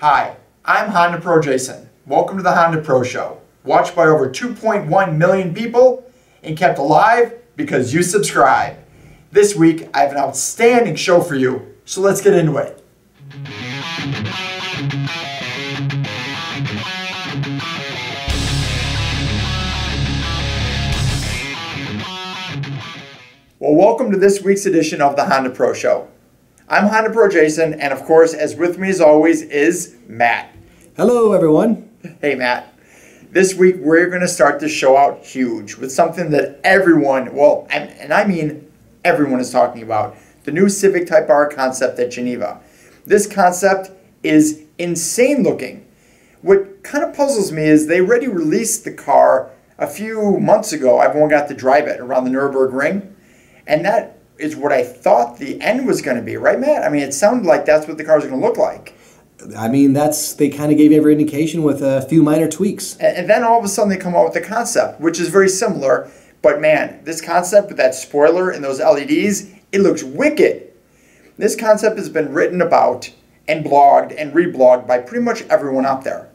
Hi, I'm HondaPro Jason. Welcome to the HondaPro Show, watched by over 2.1 million people and kept alive because you subscribe. This week, I have an outstanding show for you, so let's get into it. Well, welcome to this week's edition of the HondaPro Show. I'm HondaPro Jason, and of course, as with me as always is Matt. Hello, everyone. Hey, Matt. This week, we're going to start the show out huge with something that everyone, well, and I mean everyone is talking about, the new Civic Type R concept at Geneva. This concept is insane looking. What kind of puzzles me is they already released the car a few months ago. Everyone got to drive it around the Nürburgring, and that is what I thought the end was going to be, right, Matt? I mean, it sounded like that's what the car was going to look like. I mean, they kind of gave every indication with a few minor tweaks. And then all of a sudden they come out with the concept, which is very similar. But man, this concept with that spoiler and those LEDs, it looks wicked. This concept has been written about and blogged and reblogged by pretty much everyone out there.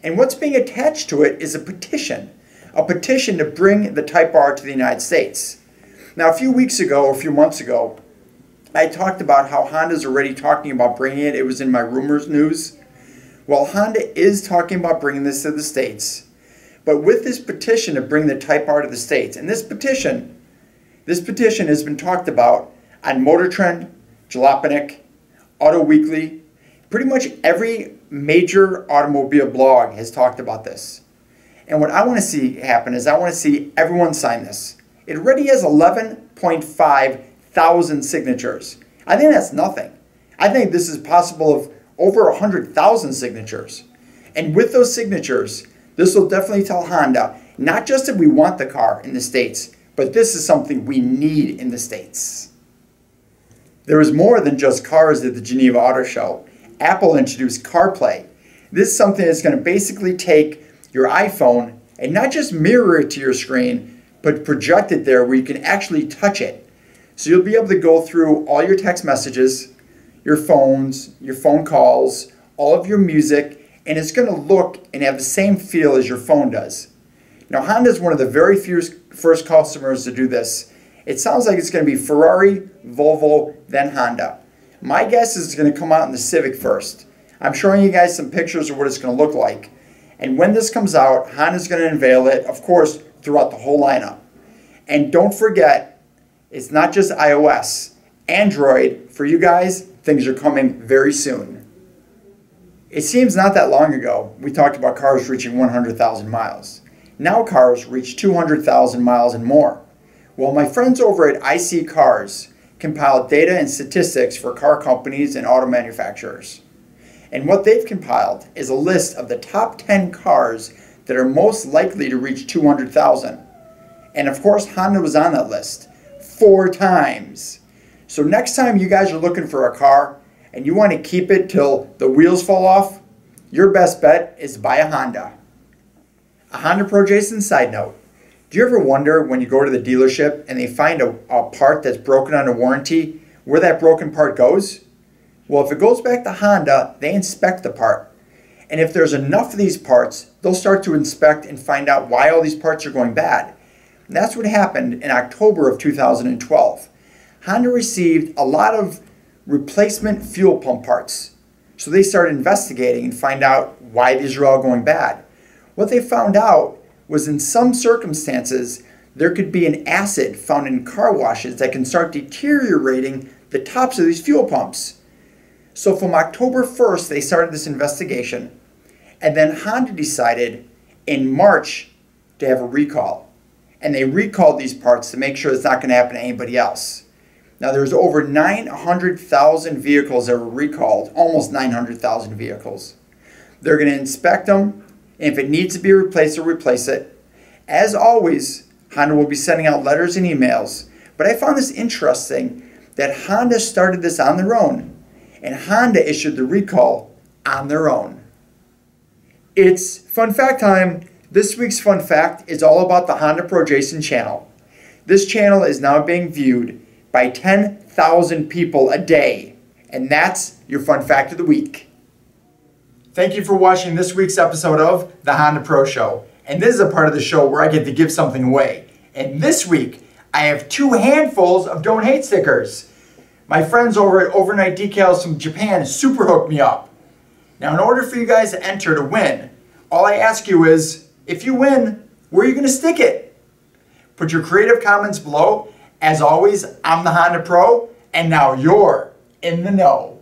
And what's being attached to it is a petition to bring the Type R to the United States. Now, a few weeks ago, or a few months ago, I talked about how Honda's already talking about bringing it. It was in my rumors news. Well, Honda is talking about bringing this to the States. But with this petition to bring the Type R to the States, and this petition has been talked about on Motor Trend, Jalopnik, Auto Weekly. Pretty much every major automobile blog has talked about this. And what I want to see happen is I want to see everyone sign this. It already has 11.5 thousand signatures. I think that's nothing. I think this is possible of over 100,000 signatures. And with those signatures, this will definitely tell Honda, not just that we want the car in the States, but this is something we need in the States. There is more than just cars at the Geneva Auto Show. Apple introduced CarPlay. This is something that's going to basically take your iPhone and not just mirror it to your screen, but project it there where you can actually touch it. So you'll be able to go through all your text messages, your phones, your phone calls, all of your music, and it's going to look and have the same feel as your phone does. Now, Honda is one of the very few first customers to do this. It sounds like it's going to be Ferrari, Volvo, then Honda. My guess is it's going to come out in the Civic first. I'm showing you guys some pictures of what it's going to look like. And when this comes out, Honda's going to unveil it, of course, throughout the whole lineup. And don't forget, it's not just iOS. Android, for you guys, things are coming very soon. It seems not that long ago, we talked about cars reaching 100,000 miles. Now cars reach 200,000 miles and more. Well, my friends over at ISee Cars compiled data and statistics for car companies and auto manufacturers. And what they've compiled is a list of the top 10 cars that are most likely to reach 200,000. And of course, Honda was on that list 4 times. So next time you guys are looking for a car and you want to keep it till the wheels fall off, your best bet is to buy a Honda. A HondaPro Jason side note. Do you ever wonder when you go to the dealership and they find a part that's broken under warranty, where that broken part goes? Well, if it goes back to Honda, they inspect the part. And if there's enough of these parts, they'll start to inspect and find out why all these parts are going bad. And that's what happened in October of 2012. Honda received a lot of replacement fuel pump parts. So they started investigating and find out why these are all going bad. What they found out was in some circumstances, there could be an acid found in car washes that can start deteriorating the tops of these fuel pumps. So from October 1st, they started this investigation. And then Honda decided in March to have a recall. And they recalled these parts to make sure it's not going to happen to anybody else. Now there's over 900,000 vehicles that were recalled, almost 900,000 vehicles. They're going to inspect them, and if it needs to be replaced, they'll replace it. As always, Honda will be sending out letters and emails. But I found this interesting that Honda started this on their own, and Honda issued the recall on their own. It's fun fact time. This week's fun fact is all about the HondaPro Jason channel. This channel is now being viewed by 10,000 people a day, and that's your fun fact of the week. Thank you for watching this week's episode of the Honda Pro Show. And this is a part of the show where I get to give something away. And this week, I have 2 handfuls of Don't Hate stickers. My friends over at Overnight Decals from Japan super hooked me up. Now, in order for you guys to enter to win, all I ask you is, if you win, where are you going to stick it? Put your creative comments below. As always, I'm the Honda Pro, and now you're in the know.